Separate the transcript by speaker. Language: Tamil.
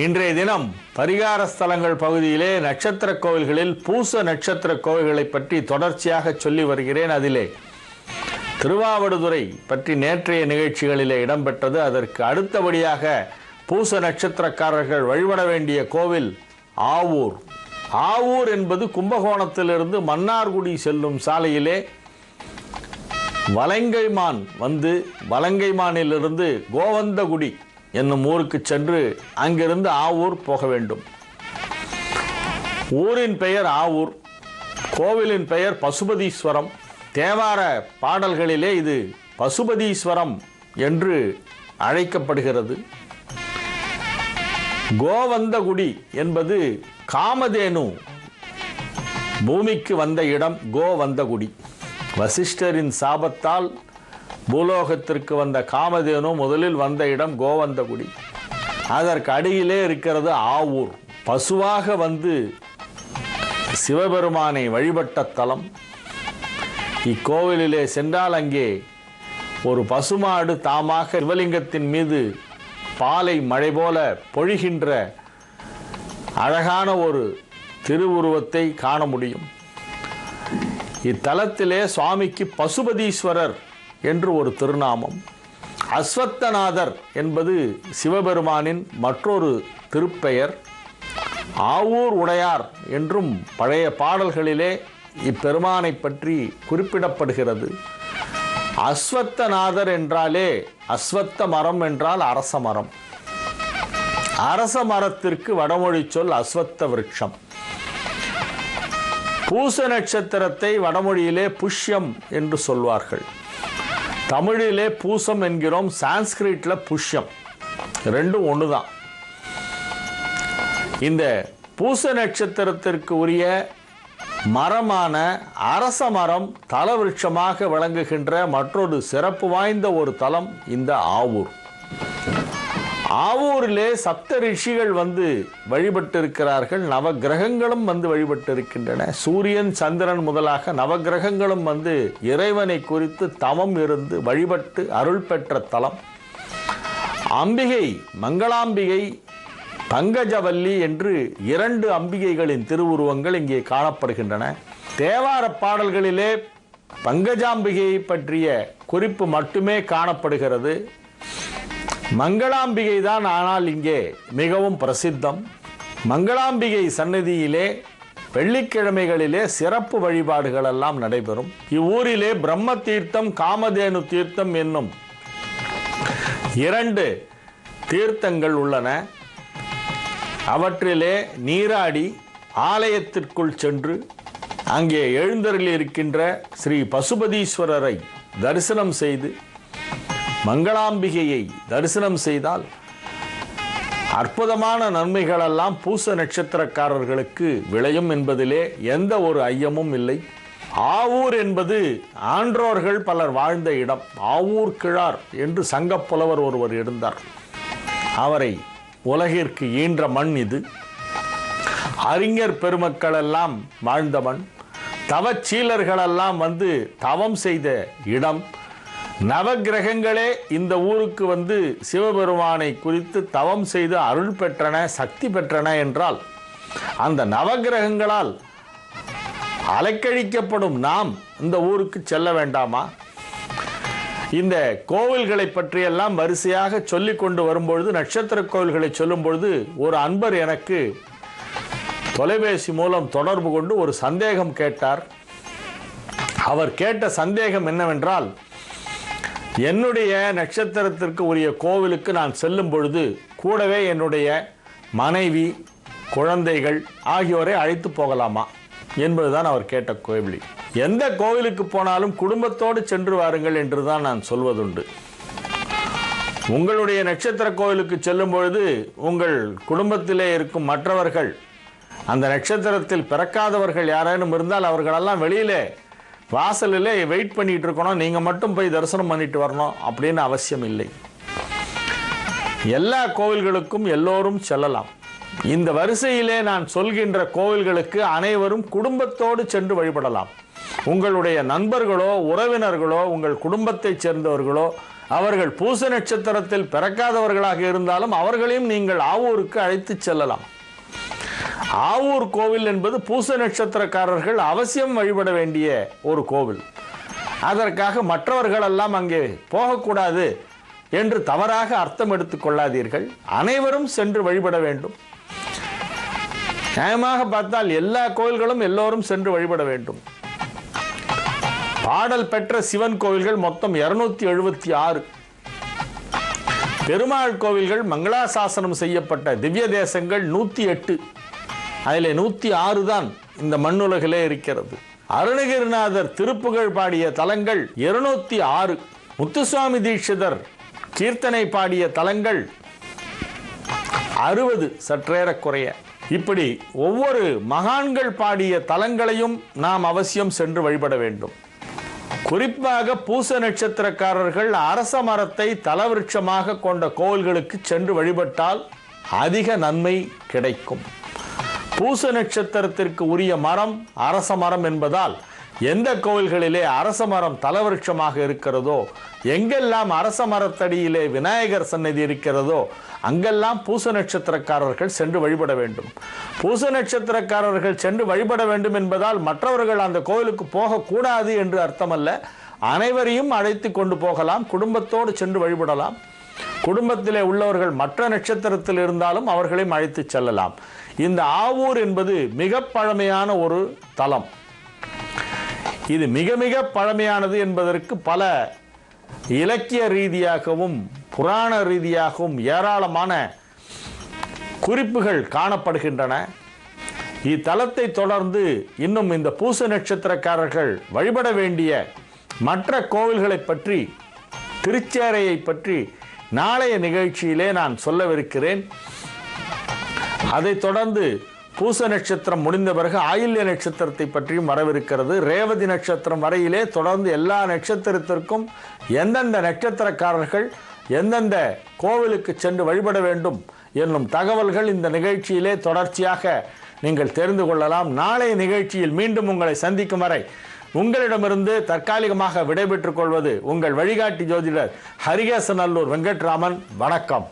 Speaker 1: இன்றைய தினம் பரிகார ஸ்தலங்கள் பகுதியிலே நட்சத்திர கோவில்களில் பூச நட்சத்திர கோவில்களை பற்றி தொடர்ச்சியாக சொல்லி வருகிறேன். அதிலே திருவாவடுதுறை பற்றி நேற்றைய நிகழ்ச்சிகளிலே இடம்பெற்றது. அதற்கு அடுத்தபடியாக பூச நட்சத்திரக்காரர்கள் வழிபட வேண்டிய கோவில் ஆவூர். ஆவூர் என்பது கும்பகோணத்திலிருந்து மன்னார்குடி செல்லும் சாலையிலே வலங்கைமான் வந்து வலங்கைமானிலிருந்து கோவந்தகுடி என்னும் ஊருக்கு சென்று அங்கிருந்து ஆவூர் போக வேண்டும். ஊரின் பெயர் ஆவூர், கோவிலின் பெயர் பசுபதீஸ்வரம். தேவார பாடல்களிலே இது பசுபதீஸ்வரம் என்று அழைக்கப்படுகிறது. கோவந்தகுடி என்பது காமதேனு பூமிக்கு வந்த இடம் கோவந்தகுடி. வசிஷ்டரின் சாபத்தால் பூலோகத்திற்கு வந்த காமதேனு முதலில் வந்த இடம் கோவந்தகுடி. அதற்கு அடியிலே இருக்கிறது ஆவூர். பசுவாக வந்து சிவபெருமானை வழிபட்ட தலம். இக்கோவிலிலே சென்றால் அங்கே ஒரு பசுமாடு தாமாக சிவலிங்கத்தின் மீது பாலை மழை போல பொழிகின்ற அழகான ஒரு திருவுருவத்தை காண முடியும். இத்தலத்திலே சுவாமிக்கு பசுபதீஸ்வரர் என்று ஒரு திருநாமம். அஸ்வத்தநாதர் என்பது சிவபெருமானின் மற்றொரு திருப்பெயர். ஆவூர் உடையார் என்றும் பழைய பாடல்களிலே இப்பெருமானை பற்றி குறிப்பிடப்படுகிறது. அஸ்வத்தநாதர் என்றாலே அஸ்வத்த மரம் என்றால் அரச மரம். அரச மரத்திற்கு வடமொழி சொல் அஸ்வத்த விருட்சம். பூச நட்சத்திரத்தை வடமொழியிலே புஷ்யம் என்று சொல்வார்கள். தமிழிலே பூசம் என்கிறோம், சான்ஸ்கிரிட்ல புஷ்யம். ரெண்டும் ஒண்ணுதான். இந்த பூச நட்சத்திரத்திற்கு உரிய மரமான அரச மரம் தலவிருட்சமாக விளங்குகின்ற மற்றொரு சிறப்பு வாய்ந்த ஒரு தலம் இந்த ஆவூர். ஆவூரிலே சப்த ரிஷிகள் வந்து வழிபட்டிருக்கிறார்கள். நவகிரகங்களும் வந்து வழிபட்டிருக்கின்றன. சூரியன் சந்திரன் முதலாக நவகிரகங்களும் வந்து இறைவனை குறித்து தவம் இருந்து வழிபட்டு அருள் பெற்ற தலம். அம்பிகை, மங்களாம்பிகை, பங்கஜவல்லி என்று இரண்டு அம்பிகைகளின் திருவுருவங்கள் இங்கே காணப்படுகின்றன. தேவார பாடல்களிலே பங்கஜாம்பிகையை பற்றிய குறிப்பு மட்டுமே காணப்படுகிறது. மங்களாம்பிகை தான் ஆனால் இங்கே மிகவும் பிரசித்தம். மங்களாம்பிகை சன்னதியிலே வெள்ளிக்கிழமைகளிலே சிறப்பு வழிபாடுகள் எல்லாம் நடைபெறும். இவ்வூரிலே பிரம்ம தீர்த்தம், காமதேனு தீர்த்தம் என்னும் இரண்டு தீர்த்தங்கள் உள்ளன. அவற்றிலே நீராடி ஆலயத்திற்குள் சென்று அங்கே எழுந்தருளி இருக்கின்ற ஸ்ரீ பசுபதீஸ்வரரை தரிசனம் செய்து மங்களாம்பிகையை தரிசனம் செய்தால் அற்புதமான நன்மைகளெல்லாம் பூச நட்சத்திரக்காரர்களுக்கு விளையும் என்பதிலே எந்த ஒரு ஐயமும் இல்லை. ஆவூர் என்பது ஆன்றோர்கள் பலர் வாழ்ந்த இடம். ஆவூர் கிழார் என்று சங்கப் புலவர் ஒருவர் இருந்தார். அவரை உலகிற்கு ஈன்ற மண் இது. அறிஞர் பெருமக்கள் எல்லாம் வாழ்ந்த மண். தவச்சீலர்களெல்லாம் வந்து தவம் செய்த இடம். நவகிரகங்களே இந்த ஊருக்கு வந்து சிவபெருமானை குறித்து தவம் செய்து அருள் பெற்றன, சக்தி பெற்றன என்றால் அந்த நவகிரகங்களால் அலைக்கழிக்கப்படும் நாம் இந்த ஊருக்கு செல்ல வேண்டாமா? இந்த கோவில்களை பற்றியெல்லாம் வரிசையாக சொல்லி கொண்டு வரும்பொழுது, நட்சத்திர கோவில்களை சொல்லும் பொழுது ஒரு அன்பர் எனக்கு தொலைபேசி மூலம் தொடர்பு கொண்டு ஒரு சந்தேகம் கேட்டார். அவர் கேட்ட சந்தேகம் என்னவென்றால், என்னுடைய நட்சத்திரத்திற்கு உரிய கோவிலுக்கு நான் செல்லும் பொழுது கூடவே என்னுடைய மனைவி, குழந்தைகள் ஆகியோரை அழைத்து போகலாமா என்பதுதான் அவர் கேட்ட கேள்வி. எந்த கோவிலுக்கு போனாலும் குடும்பத்தோடு சென்று வாருங்கள் என்றுதான் நான் சொல்வதுண்டு. உங்களுடைய நட்சத்திர கோவிலுக்கு செல்லும் பொழுது உங்கள் குடும்பத்திலே இருக்கும் மற்றவர்கள், அந்த நட்சத்திரத்தில் பிறக்காதவர்கள் யாரேனும் இருந்தால் அவர்களெல்லாம் வெளியிலே வாசலிலே வெயிட் பண்ணிட்டு இருக்கணும். நீங்க மட்டும் போய் தரிசனம் பண்ணிட்டு வரணும் அப்படின்னு அவசியம் இல்லை. எல்லா கோவில்களுக்கும் எல்லோரும் செல்லலாம். இந்த வரிசையிலே நான் சொல்கின்ற கோவில்களுக்கு அனைவரும் குடும்பத்தோடு சென்று வழிபடலாம். உங்களுடைய நண்பர்களோ, உறவினர்களோ, உங்கள் குடும்பத்தைச் சேர்ந்தவர்களோ அவர்கள் பூச நட்சத்திரத்தில் பிறக்காதவர்களாக இருந்தாலும் அவர்களையும் நீங்கள் ஆவூருக்கு அழைத்து செல்லலாம். ஆவூர் கோவில் என்பது பூச நட்சத்திரக்காரர்கள் அவசியம் வழிபட வேண்டிய ஒரு கோவில். அதற்காக மற்றவர்கள் எல்லாம் அங்கே போகக்கூடாது என்று தவறாக அர்த்தம் எடுத்துக் கொள்ளாதீர்கள். அனைவரும் சென்று வழிபட வேண்டும். நியாயமாக பார்த்தால் எல்லா கோவில்களும் எல்லோரும் சென்று வழிபட வேண்டும். பாடல் பெற்ற சிவன் கோவில்கள் மொத்தம் 276. பெருமாள் கோவில்கள் மங்களாசாசனம் செய்யப்பட்ட திவ்ய தேசங்கள் 108. அதில் 106 தான் இந்த மண்ணுலகிலே இருக்கிறது. அருணகிரிநாதர் திருப்புகழ் பாடிய தலங்கள் 206. முத்துசுவாமி தீட்சிதர் கீர்த்தனை பாடிய தலங்கள் 60 சற்றேறக்குறைய. இப்படி ஒவ்வொரு மகான்கள் பாடிய தலங்களையும் நாம் அவசியம் சென்று வழிபட வேண்டும். குறிப்பாக பூச நட்சத்திரக்காரர்கள் அரச மரத்தை தலவிருட்சமாக கொண்ட கோவில்களுக்கு சென்று வழிபட்டால் அதிக நன்மை கிடைக்கும். பூச நட்சத்திரத்திற்கு உரிய மரம் அரச மரம் என்பதால் எந்த கோவில்களிலே அரச மரம் தலவிருட்சமாக இருக்கிறதோ, எங்கெல்லாம் அரச மரத்தடியிலே விநாயகர் சன்னதி இருக்கிறதோ அங்கெல்லாம் பூச நட்சத்திரக்காரர்கள் சென்று வழிபட வேண்டும். பூச நட்சத்திரக்காரர்கள் சென்று வழிபட வேண்டும் என்பதால் மற்றவர்கள் அந்த கோவிலுக்கு போகக்கூடாது என்று அர்த்தமல்ல. அனைவரையும் அழைத்து கொண்டு போகலாம். குடும்பத்தோடு சென்று வழிபடலாம். குடும்பத்திலே உள்ளவர்கள் மற்ற நட்சத்திரத்தில் இருந்தாலும் அவர்களையும் அழைத்து செல்லலாம். இந்த ஆவூர் என்பது மிக பழமையான ஒரு தலம். இது மிக மிக பழமையானது என்பதற்கு பல இலக்கிய ரீதியாகவும் புராண ரீதியாகவும் ஏராளமான குறிப்புகள் காணப்படுகின்றன. இத்தலத்தை தொடர்ந்து இன்னும் இந்த பூச நட்சத்திரக்காரர்கள் வழிபட வேண்டிய மற்ற கோவில்களை பற்றி, திருச்சேரையை பற்றி நாளைய நிகழ்ச்சியிலே நான் சொல்லவிருக்கிறேன். அதைத் தொடர்ந்து பூச நட்சத்திரம் முடிந்த பிறகு ஆயில்ய நட்சத்திரத்தை பற்றியும் வரவிருக்கிறது. ரேவதி நட்சத்திரம் வரையிலே தொடர்ந்து எல்லா நட்சத்திரத்திற்கும் எந்தெந்த நட்சத்திரக்காரர்கள் எந்தெந்த கோவிலுக்கு சென்று வழிபட வேண்டும் என்னும் தகவல்கள் இந்த நிகழ்ச்சியிலே தொடர்ச்சியாக நீங்கள் தெரிந்து கொள்ளலாம். நாளைய நிகழ்ச்சியில் மீண்டும் உங்களை சந்திக்கும் வரை உங்களிடமிருந்து தற்காலிகமாக விடைபெற்றுக் கொள்வது உங்கள் வழிகாட்டி ஜோதிடர் ஹரிகேசநல்லூர் வெங்கட்ராமன். வணக்கம்.